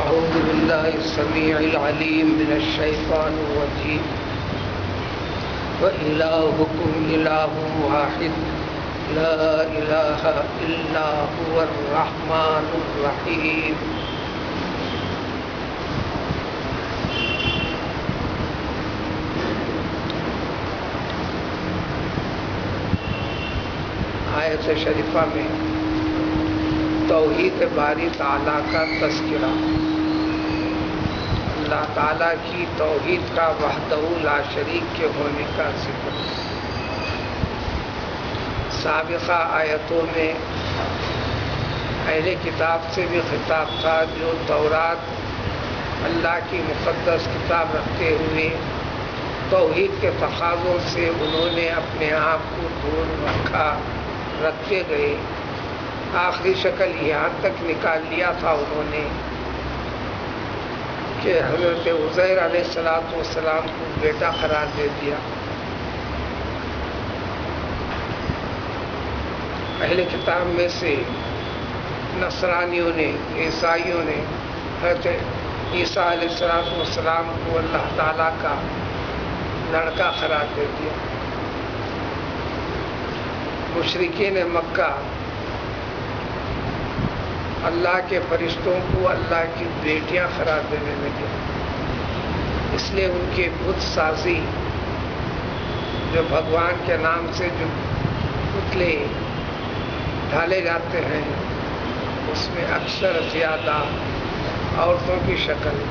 أعوذ بالله السميع العليم من الشيطان الرجيم وإلهكم إله واحد لا إله إلا هو الرحمن الرحيم. آیت شریفہ میں توحید باری تعالیٰ کا تذکرہ، اللہ تعالیٰ کی توحید کا وحدہ لا شریک کے ہونے کا ذکر۔ سابقہ آیتوں میں اہل کتاب سے بھی خطاب تھا جو تورات اللہ کی مقدس کتاب رکھتے ہوئے توحید کے تقاضوں سے انہوں نے اپنے آپ کو دور رکھتے گئے، آخری شکل یہاں تک نکال لیا تھا انہوں نے کہ حضرت عزیر علیہ السلام کو بیٹا قرار دے دیا۔ اہل کتاب میں سے نصرانیوں نے، عیسائیوں نے حضرت عیسیٰ علیہ السلام کو اللہ تعالیٰ کا لڑکا قرار دے دیا۔ مشرکین مکہ اللہ کے فرشتوں کو اللہ کی بیٹیاں قرار دینے لگے، اس لیے ان کی بت سازی جو بھگوان کے نام سے جو پتلے ڈھالے جاتے ہیں اس میں اکثر زیادہ عورتوں کی شکل،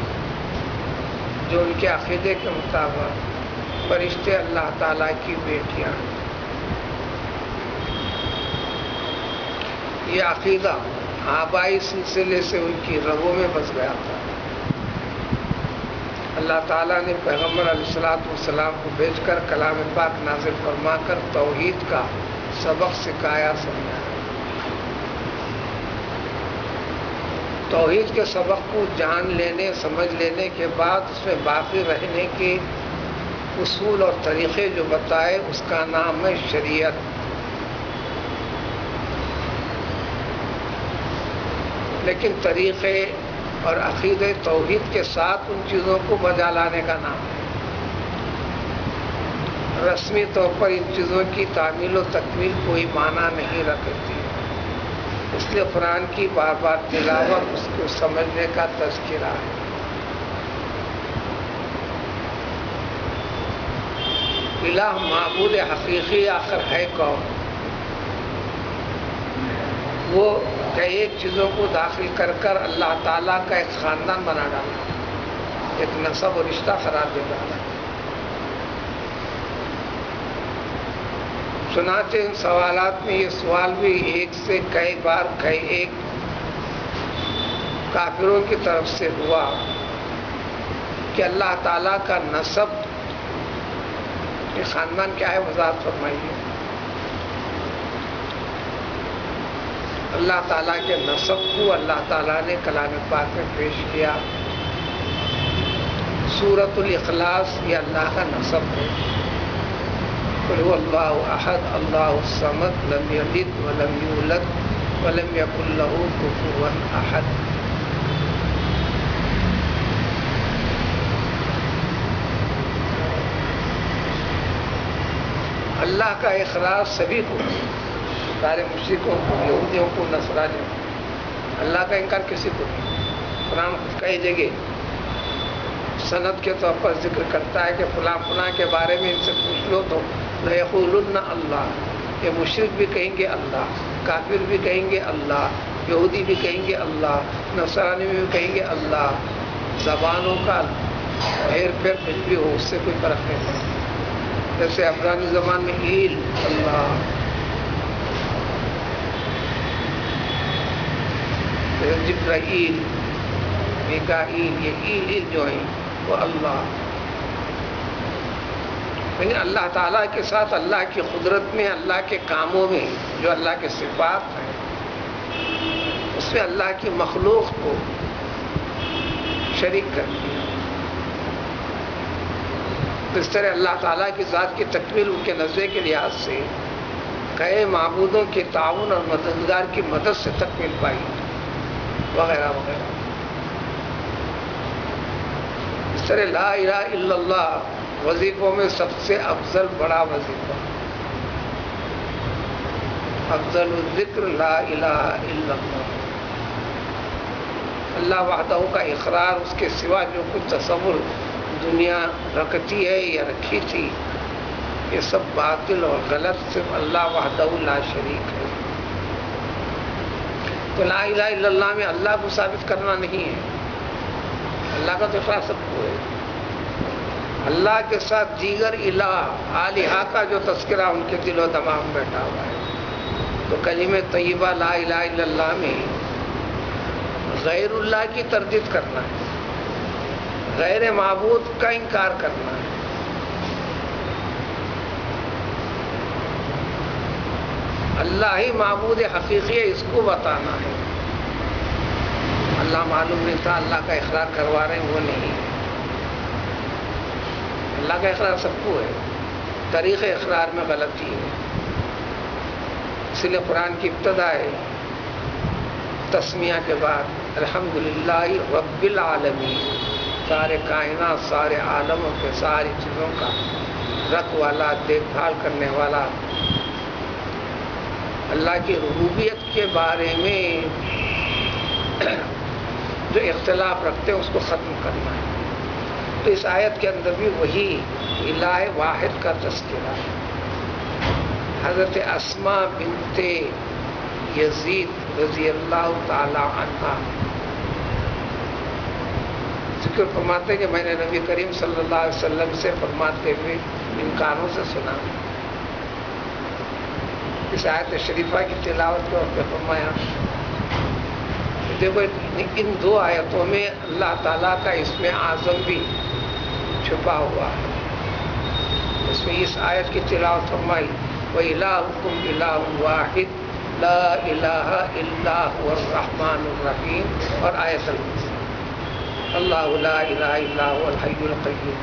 جو ان کے عقیدے کے مطابق فرشتے اللہ تعالیٰ کی بیٹیاں۔ یہ عقیدہ آبائی سلسلے سے ان کی رگوں میں بس گیا تھا۔ اللہ تعالیٰ نے پیغمبر علیہ السلام کو بھیج کر کلام پاک نازل فرما کر توحید کا سبق سکھایا، سمجھایا۔ توحید کے سبق کو جان لینے، سمجھ لینے کے بعد اس میں باقی رہنے کے اصول اور طریقے جو بتائے اس کا نام ہے شریعت۔ لیکن طریقے اور عقیدے توحید کے ساتھ ان چیزوں کو بجا لانے کا نام ہے۔ رسمی طور پر ان چیزوں کی تعمیل و تکمیل کوئی معنی نہیں رکھتی، اس لیے قرآن کی بار بار تلاوت اس کو سمجھنے کا تذکرہ ہے۔ الہ معبود حقیقی آخر ہے کون؟ وہ کئی ایک چیزوں کو داخل کر کر اللہ تعالیٰ کا ایک خاندان بنا ڈالا، ایک نسب و رشتہ قرار دے ڈالا۔ چنانچہ ان سوالات میں یہ سوال بھی ایک سے کئی بار کئی ایک کافروں کی طرف سے ہوا کہ اللہ تعالیٰ کا نسب، یہ خاندان کیا ہے وضاحت فرمائیے۔ اللہ تعالیٰ کے نسب کو اللہ تعالیٰ نے کلام پاک میں پیش کیا۔ سورۃ الاخلاص یہ اللہ کا نسب ہے۔ قل هو اللہ احد اللہ الصمد لم یلد ولم یولد ولم یکن له کفوا احد۔ اللہ کا اخلاص سبھی کو، سارے مشرکوں کو، یہودیوں کو، نصرانیوں کو، اللہ کا انکار کسی کو نہیں۔ قرآن کئی جگہ سند کے طور پر ذکر کرتا ہے کہ فلاں فلاں کے بارے میں ان سے پوچھ لو تو لَيَقُولُنَّ اللہ، یہ مشرک بھی کہیں گے اللہ، کافر بھی کہیں گے اللہ، یہودی بھی کہیں گے اللہ، نصرانی بھی کہیں گے اللہ۔ زبانوں کا ہیر پھیر کچھ بھی ہو اس سے کوئی فرق نہیں پڑتا۔ جیسے افغانی زبان میں ایل اللہ، جبرائیل، میکائیل، یہ ایل جو ہیں وہ اللہ۔ لیکن اللہ تعالیٰ کے ساتھ اللہ کی قدرت میں، اللہ کے کاموں میں جو اللہ کے صفات ہیں اس میں اللہ کی مخلوق کو شریک کر دیا۔ اس طرح اللہ تعالیٰ کی ذات کی تکمیل ان کے نظر کے لحاظ سے کئی معبودوں کے تعاون اور مددگار کی مدد سے تکمیل پائی، وغیرہ وغیرہ۔ اس طرح لا الہ الا اللہ وظیفوں میں سب سے افضل بڑا وظیفہ، افضل الذکر لا الہ الا اللہ، اللہ وحدہ کا اقرار، اس کے سوا جو کچھ تصور دنیا رکھتی ہے یا رکھی تھی یہ سب باطل اور غلط، صرف اللہ وحدہ لا شریک ہے۔ تو لا الہ الا اللہ میں اللہ کو ثابت کرنا نہیں ہے، اللہ کا تو اقرار سب کو ہے، اللہ کے ساتھ دیگر الہ آلہہ کا جو تذکرہ ان کے دل و دماغ میں بیٹھا ہوا ہے۔ تو کلمہ طیبہ لا الہ الا اللہ میں غیر اللہ کی تردید کرنا ہے، غیر معبود کا انکار کرنا ہے، اللہ ہی معبود حقیقی ہے اس کو بتانا ہے، اللہ معلوم نہیں تھا، اللہ کا اقرار کروا رہے ہیں وہ نہیں ہے، اللہ کا اقرار سب کو ہے، طریق اقرار میں غلطی ہے، اس لیے قرآن کی ابتدا ہے تسمیہ کے بعد الحمدللہ رب العالمین، سارے کائنات سارے عالموں کے ساری چیزوں کا رکھ والا دیکھ بھال کرنے والا، اللہ کی ربوبیت کے بارے میں جو اختلاف رکھتے ہیں اس کو ختم کرنا ہے۔ تو اس آیت کے اندر بھی وہی الہ واحد کا تذکرہ ہے۔ حضرت اسماء بنت یزید رضی اللہ تعالی عنہ ذکر فرماتے ہیں کہ میں نے نبی کریم صلی اللہ علیہ وسلم سے فرماتے ہوئے ان کانوں سے سنا، اس آیت شریفہ کی تلاوت کے وقت فرمایا دیکھو ان دو آیتوں میں اللہ تعالیٰ کا اسم اعظم بھی چھپا ہوا ہے، اس میں اس آیت کی تلاوت فرمائی وَإِلَٰهُكُمْ إِلَٰهٌ وَاحِدٌ لَا إِلَٰهَ إِلَّا هُوَ الرَّحْمَٰنُ الرَّحِيمُ، اور آیت الکرسی اللہ لا الہ الا هو الحی القیوم۔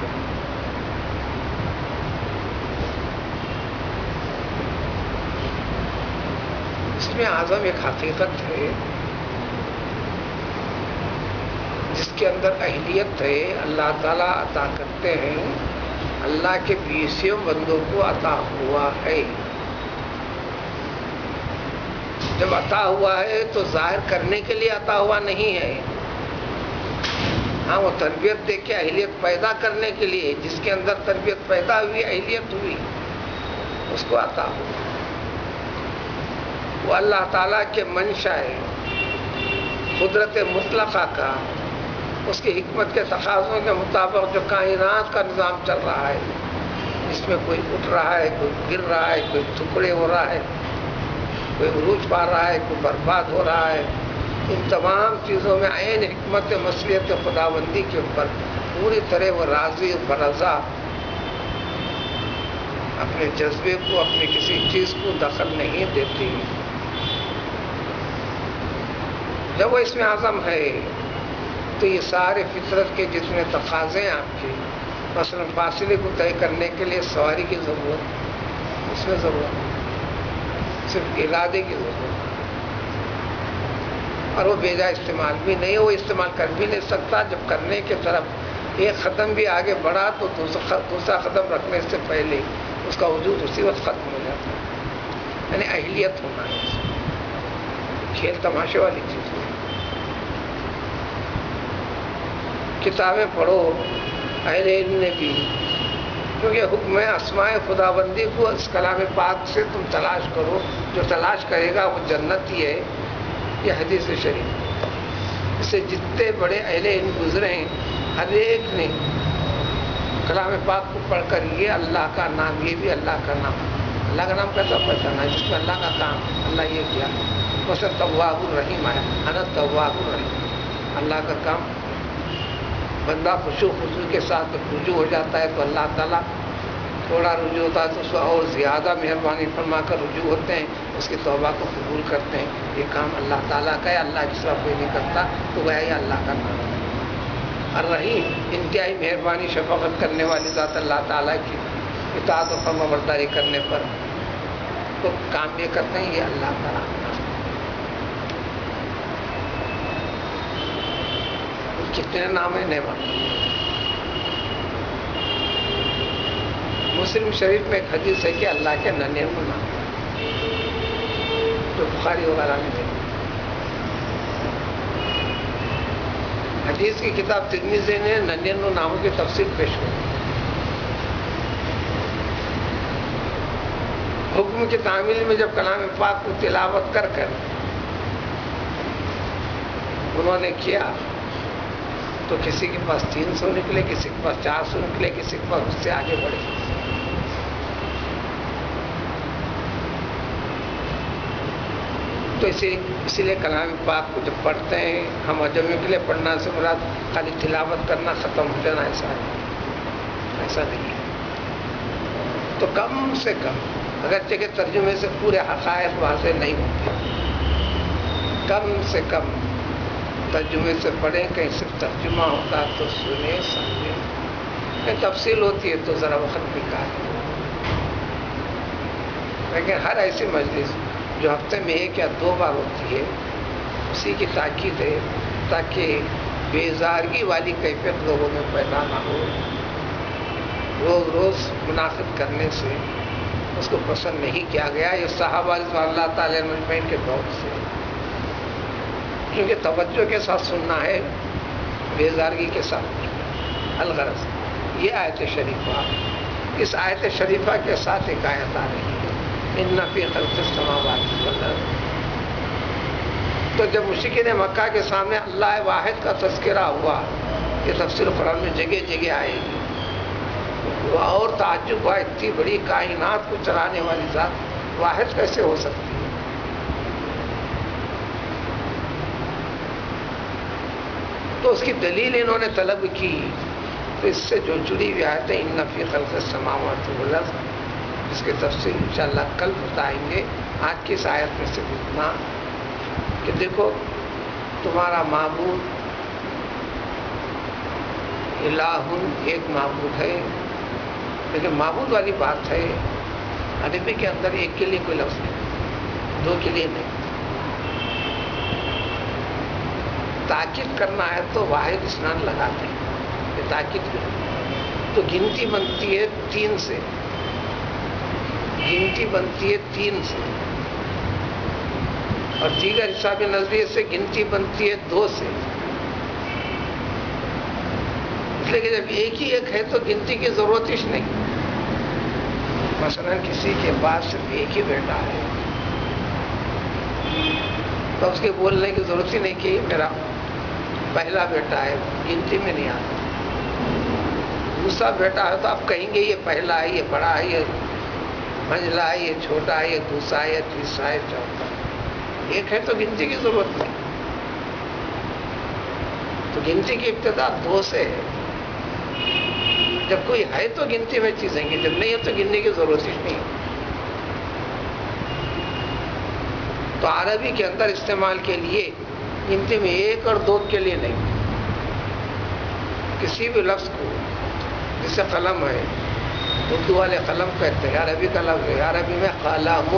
اس میں اعظم ایک حقیقت ہے جس کے اندر اہلیت ہے، اللہ تعالیٰ عطا کرتے ہیں، اللہ کے بیسیوں بندوں کو عطا ہوا ہے، جب عطا ہوا ہے تو ظاہر کرنے کے لیے عطا ہوا نہیں ہے، ہاں وہ تربیت دے کے اہلیت پیدا کرنے کے لیے، جس کے اندر تربیت پیدا ہوئی اہلیت ہوئی اس کو عطا ہوا، وہ اللہ تعالیٰ کے منشا ہے، قدرت مطلقہ کا، اس کی حکمت کے تقاضوں کے مطابق جو کائنات کا نظام چل رہا ہے، اس میں کوئی اٹھ رہا ہے، کوئی گر رہا ہے، کوئی ٹکڑے ہو رہا ہے، کوئی عروج پا رہا ہے، کوئی برباد ہو رہا ہے، ان تمام چیزوں میں عین حکمت مصلیحت خداوندی کے اوپر پوری طرح وہ راضی برضا، اپنے جذبے کو اپنی کسی چیز کو دخل نہیں دیتی۔ جب وہ اس میں اعظم ہے تو یہ سارے فطرت کے جتنے تقاضے ہیں آپ کے، مثلا فاصلے کو طے کرنے کے لیے سواری کی ضرورت، اس میں ضرورت ہے، صرف ارادے کی ضرورت ہے، اور وہ بے جا استعمال بھی نہیں، وہ استعمال کر بھی نہیں سکتا، جب کرنے کی طرف ایک قدم بھی آگے بڑھا تو دوسرا قدم رکھنے سے پہلے اس کا وجود اسی وقت ختم ہو جاتا ہے، یعنی اہلیت ہونا ہے، کھیل تماشے والی چیز ہے۔ کتابیں پڑھو اہل علم نے بھی، کیونکہ حکم اسماء خداوندی کو اس کلام پاک سے تم تلاش کرو، جو تلاش کرے گا وہ جنتی ہے، یہ حدیث شریف، اس سے جتنے بڑے اہل علم گزرے ہیں ہر ایک نے کلام پاک کو پڑھ کر یہ اللہ کا نام، یہ بھی اللہ کا نام، اللہ کا نام کیسا پہچانا ہے جس میں اللہ کا کام، اللہ یہ کیا، مثلا تواب الرحیم آیا، انا تواب الرحیم، اللہ کا کام، بندہ خشوع خضوع کے ساتھ رجوع ہو جاتا ہے تو اللہ تعالیٰ تھوڑا رجوع ہوتا ہے تو اس کو اور زیادہ مہربانی فرما کر رجوع ہوتے ہیں، اس کی توبہ کو قبول کرتے ہیں، یہ کام اللہ تعالیٰ کا ہے، اللہ جس طرح کوئی نہیں کرتا تو گیا یہ اللہ کا نام ہے۔ الرحیم انتہائی مہربانی شفقت کرنے والی ذات اللہ تعالیٰ کی اطاعت و فرما برداری کرنے پر تو کام یہ کرتے ہیں، یہ اللہ کا نام ہے۔ کتنے نام ہیں نعمت، مسلم شریف میں ایک حدیث ہے کہ اللہ کے 99 نام جو بخاری وغیرہ میں تھے. حدیث کی کتاب ترمذی نے 99 ناموں کی تفصیل پیش کی. حکم کی تعمیل میں جب کلام پاک کو تلاوت کر کر انہوں نے کیا تو کسی کے پاس 300 نکلے، کسی کے پاس 400 نکلے، کسی کے پاس اس سے آگے بڑھے. تو اسی لیے کلام پاک کو جب پڑھتے ہیں ہم عجمیوں کے لیے پڑھنا سے مراد خالی تلاوت کرنا ختم ہو جانا ایسا نہیں ہے. تو کم سے کم اگرچہ کہ ترجمے سے پورے حقائق واضح نہیں ہوتے، کم سے کم ترجمے سے پڑھیں. کہیں صرف ترجمہ ہوتا تو سنیں سمجھیں، کہیں تفصیل ہوتی ہے تو ذرا وقت نکالیں. لیکن ہر ایسی مجلس جو ہفتے میں 1 یا 2 بار ہوتی ہے اسی کی تاکید ہے تاکہ بیزارگی والی کیفیت لوگوں میں پیدا نہ ہو. روز روز منعقد کرنے سے اس کو پسند نہیں کیا گیا. یہ صحابہ رضوان اللہ تعالی عنہم کے دور سے، کیونکہ توجہ کے ساتھ سننا ہے، بیزارگی کے ساتھ. الغرض یہ آیت شریفہ، اس آیت شریفہ کے ساتھ ایک آیت آ رہی ہے ان فی خلق السماوات والارض. تو جب مشرکین مکہ کے سامنے اللہ واحد کا تذکرہ ہوا، یہ تفسیر قرآن میں جگہ جگہ آئے گی، اور تعجب ہوا اتنی بڑی کائنات کو چلانے والی ذات واحد کیسے ہو سکتی ہے. تو اس کی دلیل انہوں نے طلب کی. تو اس سے جو جڑی ہوئی آیتیں ان فی خلق السماوات والارض، اس کی تفصیل انشاءاللہ کل بتائیں گے. آج کی اس آیت میں صرف اتنا کہ دیکھو تمہارا معبود الہ، ایک معبود ہے. لیکن معبود والی بات ہے عربی کے اندر ایک کے لیے کوئی لفظ نہیں، 2 کے لیے نہیں. تاکید کرنا ہے تو واحد اسنان لگاتے ہیں، یہ تاکید کرنا. تو گنتی بنتی ہے 3 سے، گنتی بنتی ہے 3 سے، اور دیگر حساب نظریے سے گنتی بنتی ہے 2 سے. اس لیے کہ جب ایک ہی ایک ہے تو گنتی کی ضرورت ہی نہیں. مثلا کسی کے پاس صرف ایک ہی بیٹا ہے تو اس کے بولنے کی ضرورت ہی نہیں کہ میرا پہلا بیٹا ہے، گنتی میں نہیں آتا. دوسرا بیٹا ہے تو آپ کہیں گے یہ پہلا ہے، یہ بڑا ہے، یہ منجلا ہے، یہ چھوٹا ہے، یہ دوسرا ہے، یہ تیسرا ہے، چوتھا. ایک ہے تو گنتی کی ضرورت نہیں. تو گنتی کی ابتدا 2 سے ہے. جب کوئی ہے تو گنتی میں چیزیں گی، جب نہیں ہے تو گننے کی ضرورت ہی نہیں. تو عربی کے اندر استعمال کے لیے گنتی میں 1 اور 2 کے لیے نہیں. کسی بھی لفظ کو، جیسے قلم ہے، اردو والے قلم کہتے ہیں، عربی کا لفظ ہے. عربی میں قلم،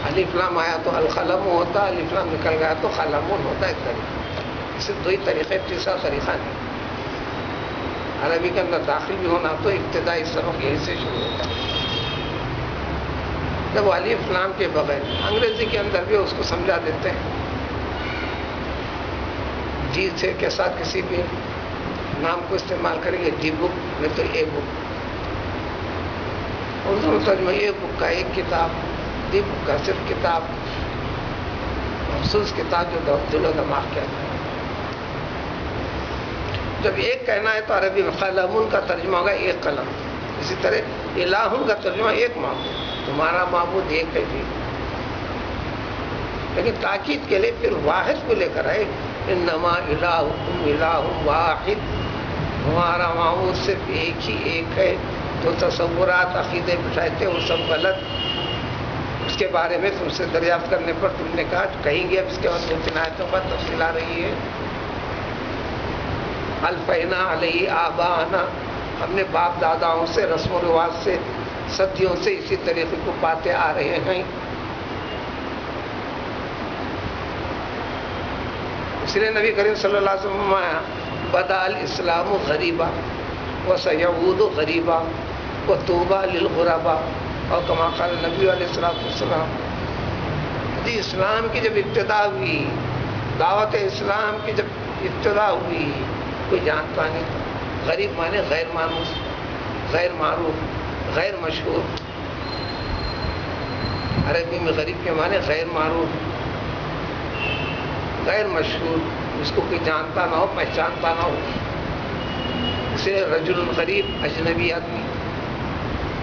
الف لام آیا تو القلم ہوتا، الف لام نکل گیا تو قلم ہوتا. ایک طریقہ، صرف 2 ہی طریقے، تیسرا طریقہ نہیں. عربی کے اندر داخل بھی ہونا تو ابتدائی سبق یہیں سے شروع ہوتا ہے. جب الف لام کے بغیر انگریزی کے اندر بھی اس کو سمجھا دیتے ہیں. جی سے کے ساتھ کسی بھی نام کو استعمال کریں گے، ڈی بک نہیں تو اے بک. اردو میں ترجمہ اے بک کا ایک کتاب، ڈی بک کا صرف کتاب، مخصوص کتاب جو دل و دماغ کے اندر. جب ایک کہنا ہے تو عربی میں قلم کا ترجمہ ہوگا ایک قلم. اسی طرح الہ کا ترجمہ ایک معبود، تمہارا معبود ایک ہے جی. لیکن تاکید کے لیے پھر واحد کو لے کر آئے، انما الہکم الہ واحد، ہمارا معبود صرف ایک ہے. تو تصورات عقیدے بٹھاتے وہ سب غلط. اس کے بارے میں تم سے دریافت کرنے پر تم نے کہا کہیں گے. اب اس کے بعد 2-3 آیتوں پر تفصیل آ رہی ہے. الفینا علیہ آباءنا، ہم نے باپ داداؤں سے رسم و رواج سے صدیوں سے اسی طریقے کو پاتے آ رہے ہیں. اس لیے نبی کریم صلی اللہ علیہ وسلم بدا الاسلام غریبا، وَسَيَعُودُ غَرِيبًا وَطُوبَى لِلْغُرَبَاء، اور کما قال نبی علیہ السلام. جی اسلام کی جب ابتدا ہوئی، دعوت اسلام کی جب ابتدا ہوئی، کوئی جانتا نہیں تھا. غریب مانے غیر مانوس، غیر معروف، غیر مشہور. عربی میں غریب کے معنی غیر معروف، غیر مشہور، جس کو کوئی جانتا نہ ہو، پہچانتا نہ ہو. اسے رجل غریب، اجنبی آدمی،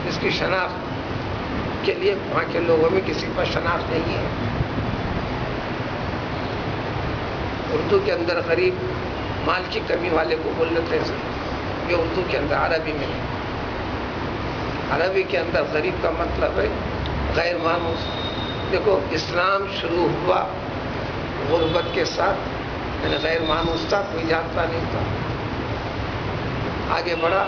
جس کی شناخت کے لیے وہاں کے لوگوں میں کسی پر شناخت نہیں ہے. اردو کے اندر غریب مال کی کمی والے کو بول لیتے ہیں، یہ اردو کے اندر، عربی میں نہیں. عربی کے اندر غریب کا مطلب ہے غیر مانوس. دیکھو اسلام شروع ہوا غربت کے ساتھ، یعنی غیر مانوس تھا، کوئی جانتا نہیں تھا. آگے بڑھا،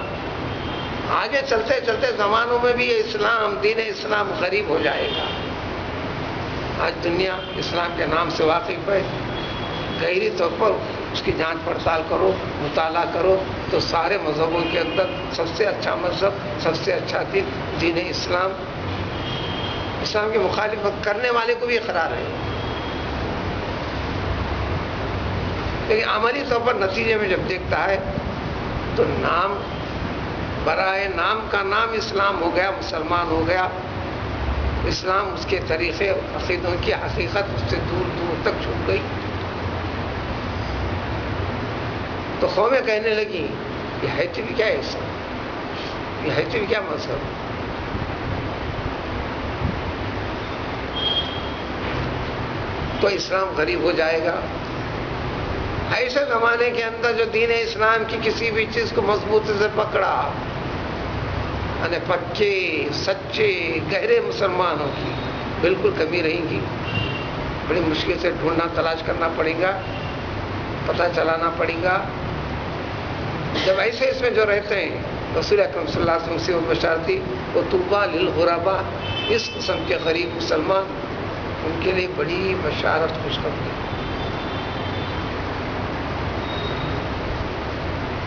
آگے چلتے چلتے زمانوں میں بھی یہ اسلام، دین اسلام غریب ہو جائے گا. آج دنیا اسلام کے نام سے واقف ہے. گہری طور پر اس کی جانچ پڑتال کرو، مطالعہ کرو تو سارے مذہبوں کے اندر سب سے اچھا مذہب، سب سے اچھا دین، دین اسلام. اسلام کی مخالفت کرنے والے کو بھی اقرار ہے، لیکن عملی طور پر نتیجے میں جب دیکھتا ہے تو نام برائے نام کا نام اسلام ہو گیا، مسلمان ہو گیا. اسلام اس کے طریقے، عقیدوں کی حقیقت اس سے دور دور تک چھپ گئی. تو قومیں کہنے لگی یہ ہے تو بھی کیا ہے اسلام، یہ ہے تو بھی کیا مذہب. تو اسلام غریب ہو جائے گا. ایسے زمانے کے اندر جو دین اسلام کی کسی بھی چیز کو مضبوطی سے پکڑا، یعنی پکے سچے گہرے مسلمانوں کی بالکل کمی رہیں گی. بڑی مشکل سے ڈھونڈنا تلاش کرنا پڑے گا، پتہ چلانا پڑے گا. جب ایسے اس میں جو رہتے ہیں، رسول اکرم صلی اللہ علیہ وسلم سے بشارتی وہ طوبیٰ للغرباء، اس قسم کے غریب مسلمان، ان کے لیے بڑی بشارت خوشخبری.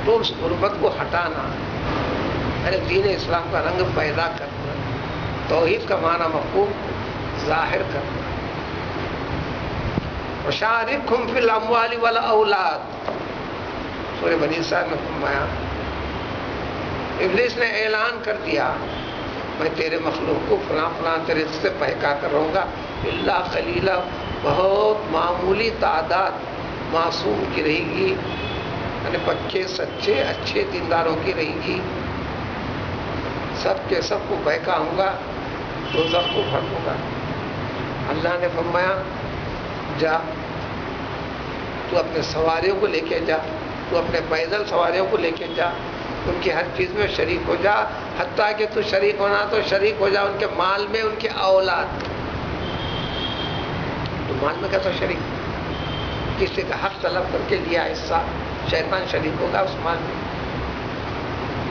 تو اس غربت کو ہٹانا، یعنی دین اسلام کا رنگ پیدا کرنا، توحید کا معنی مفہوم ظاہر کرنا. وشارکہم فی الاموال والاولاد، سورہ بنی اسرائیل میں فرمایا. ابلیس نے اعلان کر دیا میں تیرے مخلوق کو فلاں فلاں طریقے سے بہکا کر رہوں گا، اللہ قلیلہ، بہت معمولی تعداد معصوم کی رہے گی، یعنی پکے سچے اچھے دینداروں کی رہے گی. سب کے سب کو بہکاؤں گا، دوزخ کو بھروں گا. اللہ نے فرمایا جا، تو اپنے سواریوں کو لے کے جا، تو اپنے پیدل سواریوں کو لے کے جا، ان کی ہر چیز میں شریک ہو جا، حتیٰ کہ تو شریک ہونا تو شریک ہو جا ان کے مال میں، ان کے اولاد. تو مال میں کیسا شریک؟ کسی کا حق طلب کر کے لیا حصہ، شیطان شریک ہوگا اس مال میں.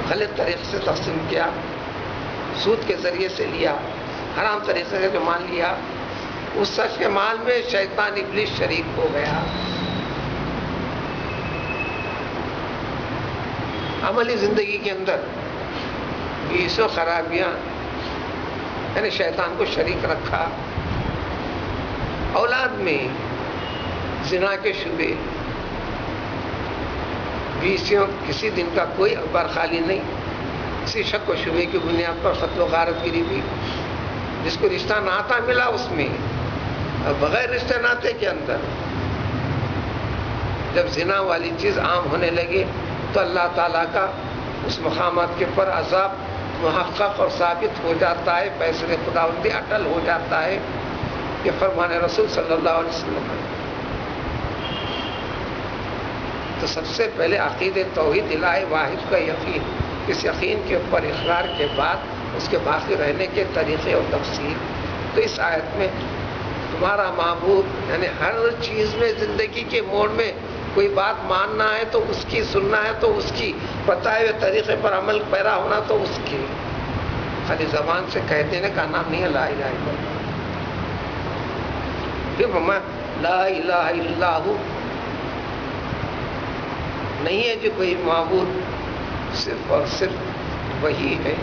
غلط طریقے سے تقسیم کیا، سود کے ذریعے سے لیا، حرام طریقے سے جو مال لیا، اس شخص کے مال میں شیطان ابلیس شریک ہو گیا. عملی زندگی کے اندر 20 خرابیاں، یعنی شیطان کو شریک رکھا. اولاد میں زنا کے شبے، 20 کسی دن کا کوئی اخبار خالی نہیں، کسی شک و شبے کی بنیاد پر قتل و غارت گری بھی. جس کو رشتہ ناتا ملا اس میں، اور بغیر رشتہ ناتے کے اندر جب زنا والی چیز عام ہونے لگے تو اللہ تعالیٰ کا اس مقامات کے پر عذاب محقق اور ثابت ہو جاتا ہے، فیصلے خداوندی اٹل ہو جاتا ہے. یہ فرمان رسول صلی اللہ علیہ وسلم ہے. تو سب سے پہلے عقید توحید الہ واحد کا یقین، اس یقین کے اوپر اقرار کے بعد اس کے باقی رہنے کے طریقے اور تفصیل. تو اس آیت میں تمہارا معبود، یعنی ہر چیز میں زندگی کے موڑ میں کوئی بات ماننا ہے تو اس کی، سننا ہے تو اس کی، بتائے ہوئے طریقے پر عمل پیرا ہونا تو اس کی. خالی زبان سے کہہ دینے کا نام نہیں ہے لا الہ الا اللہ. پھر فرمایا لا الہ الا ہو، نہیں ہے جو کوئی معبود صرف اور صرف وہی ہے،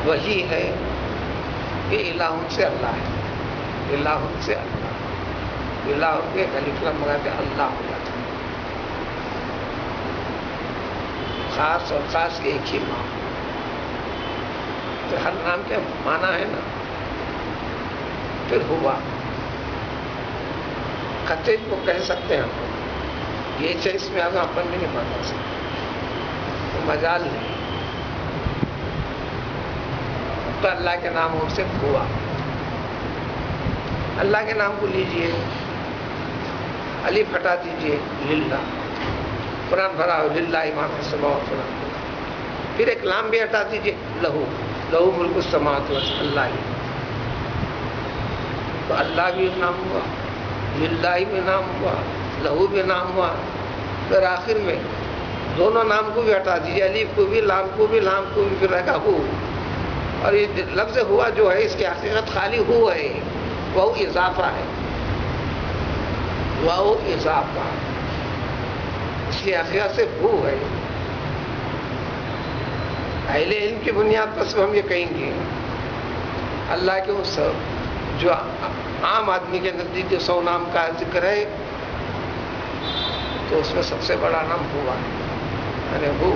وہی ہے کہ الہوں سے اللہ ہے، الہوں سے اللہ، الہوں کے الف لام لگا کے اللہ ہو جاتا ہے، خاص اور خاص کے ایک ہی نام، تو ہر نام کے معنی ہے نا. پھر ہوا خطے کو کہہ سکتے ہیں ہم، یہ چیز اس میں آگے اپن بھی نہیں مان سکتے، تو مجال نہیں. تو اللہ کے ناموں سے ہوا، اللہ کے نام کو لیجئے، الف ہٹا دیجئے، للہ، قرآن بھرا ہو للہ ما فی السماوات والارض. پھر ایک لام بھی ہٹا دیجئے، لہو، لہو ملک السماوات والارض، اللہ ہی. تو اللہ بھی ایک نام ہوا، للہ بھی نام ہوا، لہو بھی نام ہوا. پھر آخر میں دونوں نام کو بھی ہٹا دیجیے، الف کو بھی، لام کو بھی، لام کو بھی، پھر رہے گا ہو. اور یہ لفظ ہوا جو ہے اس کی حقیقت خالی ہو ہے، وہ اضافہ ہے، وہ اضافہ، اس کی حقیقت سے ہو ہے. اہل علم کی بنیاد پر ہم یہ کہیں گے اللہ کے اس جو عام آدمی کے نزدیک جو 100 نام کا ذکر ہے تو اس میں سب سے بڑا نام ہوا ہے، یعنی ہو.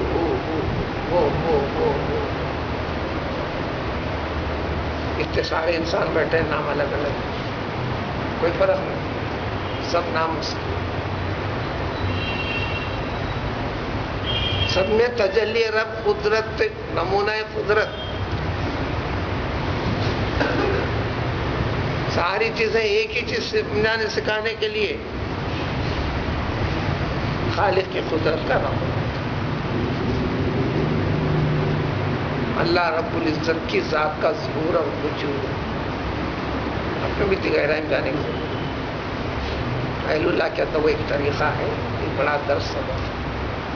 اتنے سارے انسان بیٹھے ہیں، نام الگ الگ، کوئی فرق نہیں، سب نام اس کے، سب میں تجلی رب، قدرت، نمونہ قدرت، ساری چیزیں ایک ہی چیز سمجھانے سکھانے کے لیے خالق کی قدرت کا نام. اللہ رب العزت کی ذات کا ظہور اور وجود. اپنے بھی گہرائی میں جانے کی ضرورت ہے. اہل اللہ کیا تو وہ ایک طریقہ ہے، ایک بڑا درس سبق ہے،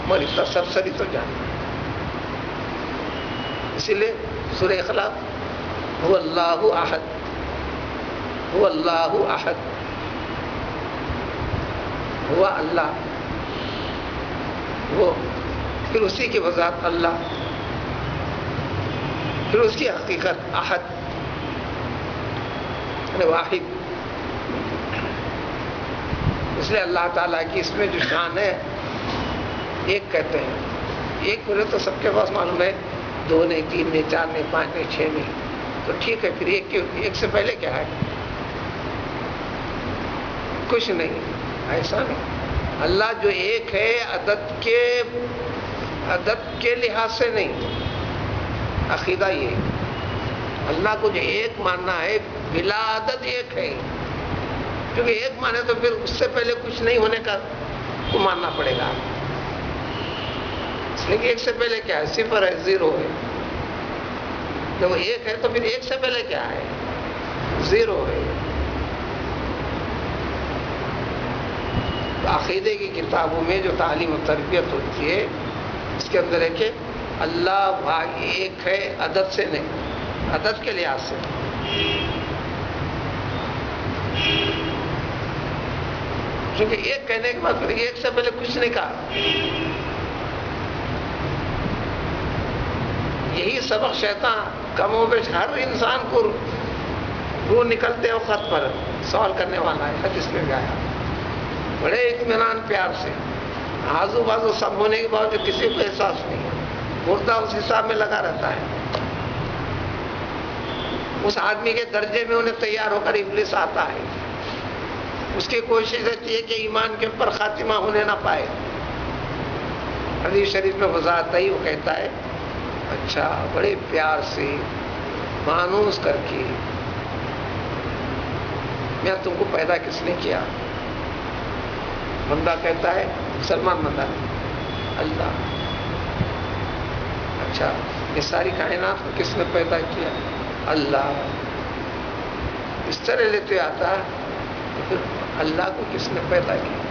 مگر اتنا سرسری تو جاننا. اسی لیے سورہ اخلاق، هو اللہ احد، هو اللہ احد، ہوا اللہ، وہ پھر اسی کی وضاحت اللہ، پھر اس کی حقیقت احد یعنی واحد. اس لیے اللہ تعالیٰ کی اس میں جو شان ہے، ایک کہتے ہیں، ایک بولے تو سب کے پاس معلوم ہے، 2 نہیں، 3 نہیں، 4 نہیں، 5 نہیں، 6 نہیں، تو ٹھیک ہے. پھر ایک سے پہلے کیا ہے؟ کچھ نہیں، ایسا نہیں. اللہ جو ایک ہے عدد کے لحاظ سے نہیں، عقیدہ یہ ہے اللہ کو جو ایک ماننا ہے، بلا عدد ایک ہے. کیونکہ ایک مانے تو پھر اس سے پہلے کچھ نہیں ہونے کا کو ماننا پڑے گا. اس لیے کہ ایک سے پہلے کیا ہے؟ صفر ہے، 0 ہے. جب وہ ایک ہے تو پھر ایک سے پہلے کیا ہے؟ 0 ہے. تو عقیدے کی کتابوں میں جو تعلیم و تربیت ہوتی ہے، اس کے اندر ہے کہ اللہ ایک ہے، عدد سے نہیں، عدد کے لحاظ سے. کیونکہ ایک کہنے کے بعد پھر ایک سے پہلے کچھ نہیں کہا. یہی سبق شیطان کم و بیش ہر انسان کو روح نکلتے وقت پر سوال کرنے والا ہے. حدیث میں بھی آیا، بڑے اطمینان پیار سے، آزو بازو سب ہونے کے باوجود کسی کو احساس نہیں، مردہ اس حساب میں لگا رہتا ہے. اس آدمی کے درجے میں انہیں تیار ہو کر ابلیس آتا ہے. اس کی کوشش رہتی ہے کہ ایمان کے اوپر خاتمہ ہونے نہ پائے. حدیث شریف میں وضاحت ہے، وہ کہتا ہے اچھا بڑے پیار سے مانوس کر کے، میں تم کو پیدا کس نے کیا؟ بندہ کہتا ہے، مسلمان بندہ، اللہ. اچھا یہ ساری کائنات کو کس نے پیدا کیا؟ اللہ. اس طرح لیتے آتا ہے تو پھر اللہ کو کس نے پیدا کیا؟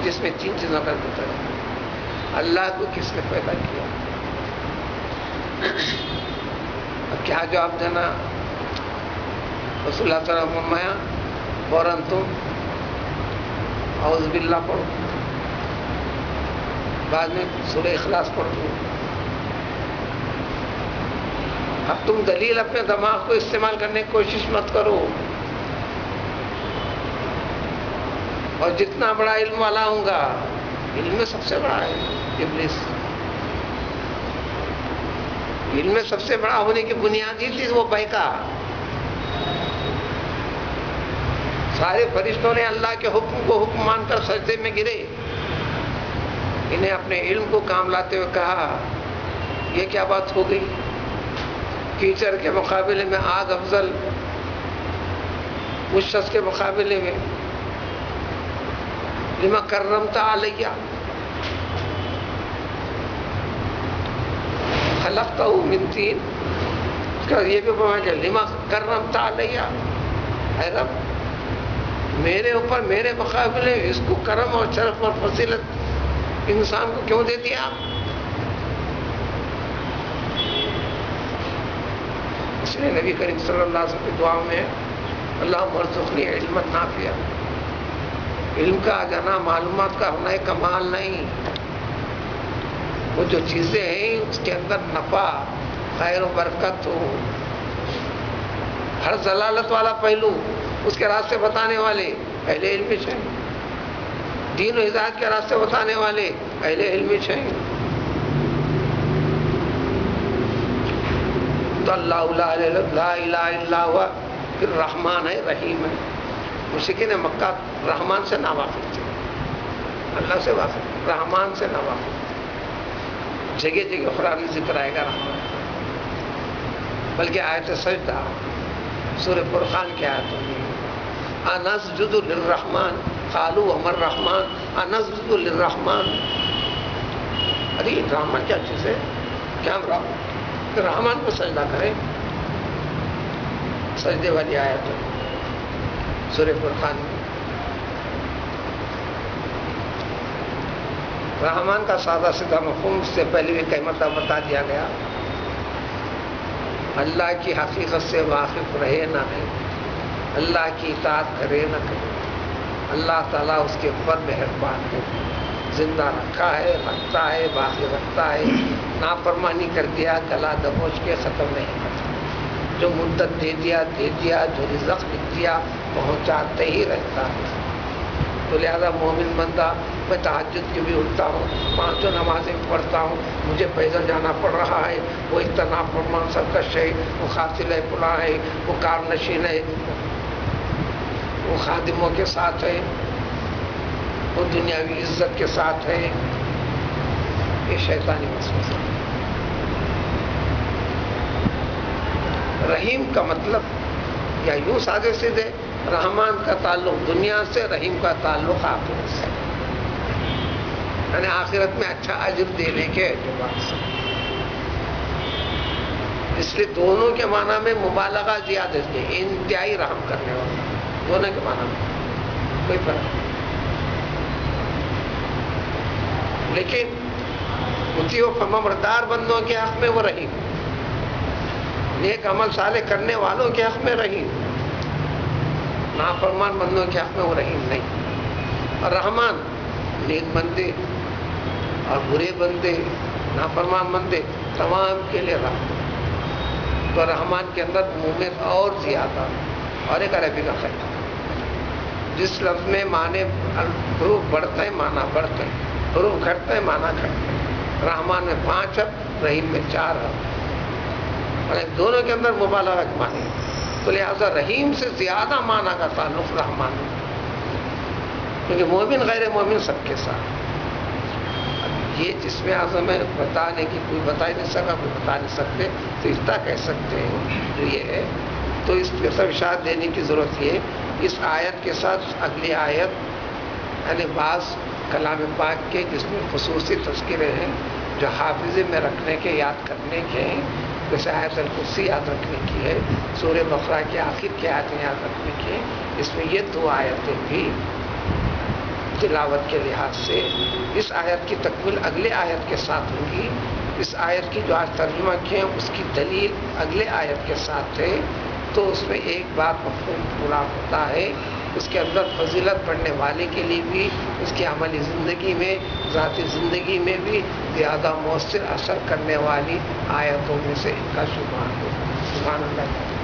جس میں 3 چیزوں کا ذکر ہے. اللہ کو کس نے پیدا کیا؟ اب کیا جواب دینا؟ رسول اللہ صلی اللہ علیہ وسلم فرمایا فوراً تم اعوذ باللہ پڑھو، بعد میں سورہ اخلاص پڑھو. اب تم دلیل اپنے دماغ کو استعمال کرنے کی کوشش مت کرو. اور جتنا بڑا علم والا ہوں گا، علم میں سب سے بڑا ہے ابلیس. علم میں سب سے بڑا ہونے کی بنیادی چیز وہ بہکا. سارے فرشتوں نے اللہ کے حکم کو حکم مان کر سجدے میں گرے. انہیں اپنے علم کو کام لاتے ہوئے کہا یہ کیا بات ہو گئی؟ کیچڑ کے مقابلے میں آگ افضل، اس شخص کے مقابلے میں لما کرمت علیہ خلقتہ من طین. اس کا یہ بھی فرمایا کہ لما کرمت علیہ، اے رب میرے اوپر میرے مقابلے اس کو کرم اور شرف اور فضیلت انسان کو کیوں دے دیا؟ اس لیے نبی کریم صلی اللہ علیہ وسلم کی دعا میں اللہم ارزقنی علما نافعا. علم کا آ جانا، معلومات کا ہونا ایک کمال نہیں. وہ جو چیزیں ہیں اس کے اندر نفع، خیر و برکت ہو. ہر ضلالت والا پہلو اس کے راستے بتانے والے اہل علم چاہیے. دین و ہدایت کے راستے بتانے والے اہل علم چاہیے. تو اللہ لا الہ الا ہوا، پھر رحمان ہے رحیم ہے. مشرکین مکہ رحمان سے نہ واقف تھے، اللہ سے واقف، رحمان سے نہ واقف. جگہ جگہ قرآن میں ذکر آئے گا رحمان. بلکہ آیت سجدہ سورہ فرقان کی آیتوں میں انسجد للرحمن قالوا وما الرحمن انسجد للرحمن. ارے رحمان کیا چیز ہے؟ کیا ہم رحمان کو سجدہ کریں؟ سجدے والی آیت ہے سورہ فرقان میں. رحمان کا سادہ سیدھا مفہوم اس سے پہلے بھی کئی مرتبہ بتا دیا گیا. اللہ کی حقیقت سے واقف رہے نہ رہے، اللہ کی اطاعت کرے نہ کرے، اللہ تعالیٰ اس کے اوپر مہربان ہے، زندہ رکھا ہے، رکھتا ہے، باقی رکھتا ہے. نافرمانی کر دیا گلا دبوچ کے ختم نہیں کرتا. جو مدت دے دیا دے دیا، جو رزق لکھ دیا پہنچاتے ہی رہتا ہے. تو لہذا مومن بندہ، میں تہجد کے بھی اٹھتا ہوں، 5 نمازیں پڑھتا ہوں، مجھے پیدل جانا پڑ رہا ہے، وہ اتنا فرمان سرکش ہے، وہ قاتل ہے، فلاں ہے، وہ کار نشین ہے، وہ خادموں کے ساتھ ہے، وہ دنیاوی عزت کے ساتھ ہے. یہ شیطانی وسوسہ. رحیم کا مطلب یا یوں سادے سیدھے، رحمان کا تعلق دنیا سے، رحیم کا تعلق آخرت سے، یعنی آخرت میں اچھا اجر دینے کے اعتبار سے. اس لیے دونوں کے معنی میں مبالغہ زیادہ ہے، انتہائی رحم کرنے والا. دونوں کے معنی میں کوئی فرق نہیں. لیکن مطیع و فرمانبردار بندوں کے حق میں وہ رحیم، نیک عمل صالح کرنے والوں کے حق میں رحیم، نافرمان بندوں کے حق میں وہ رحیم نہیں. اور رحمان نیک بندے اور برے بندے، نافرمان بندے، تمام کے لیے رحم. تو رحمان کے اندر مومن اور زیادہ. اور ایک عربی کا خیال، جس لفظ میں معنی حروف بڑھتے ہیں معنی بڑھتے ہیں، حروف گھٹتے ہیں معنی گھٹتے ہیں. رحمان میں 5 حرف، رحیم میں 4 حرف، اور دونوں کے اندر مبالغہ کے معنی. تو لہٰذا رحیم سے زیادہ معنی کا تعلق رحمان ہے، کیونکہ مومن غیر مومن سب کے ساتھ. یہ جس میں اعظم ہے بتانے کی کوئی بتا ہی نہیں سکا، کوئی بتا نہیں سکتے، تو اتنا کہہ سکتے ہیں جو یہ ہے. تو اس کے سب اشارت دینے کی ضرورت یہ ہے. اس آیت کے ساتھ اگلی آیت، یعنی بعض کلام پاک کے جس میں خصوصی تذکرے ہیں جو حافظے میں رکھنے کے، یاد کرنے کے ہیں، جیسے آیت الکرسی یاد رکھنے کی ہے، سورہ بقرہ کے آخر کی آیتیں یاد رکھنے کی ہیں. اس میں یہ 2 آیتیں بھی تلاوت کے لحاظ سے اس آیت کی تکمیل اگلے آیت کے ساتھ ہوگی. اس آیت کی جو آج ترجمہ کیے ہیں اس کی دلیل اگلے آیت کے ساتھ ہے. تو اس میں ایک بات مفہوم پورا ہوتا ہے اس کے اندر فضیلت پڑھنے والے کے لیے بھی اس کی عملی زندگی میں، ذاتی زندگی میں بھی زیادہ مؤثر اثر کرنے والی آیتوں میں سے ان کا شمار ہو. سبحان اللہ.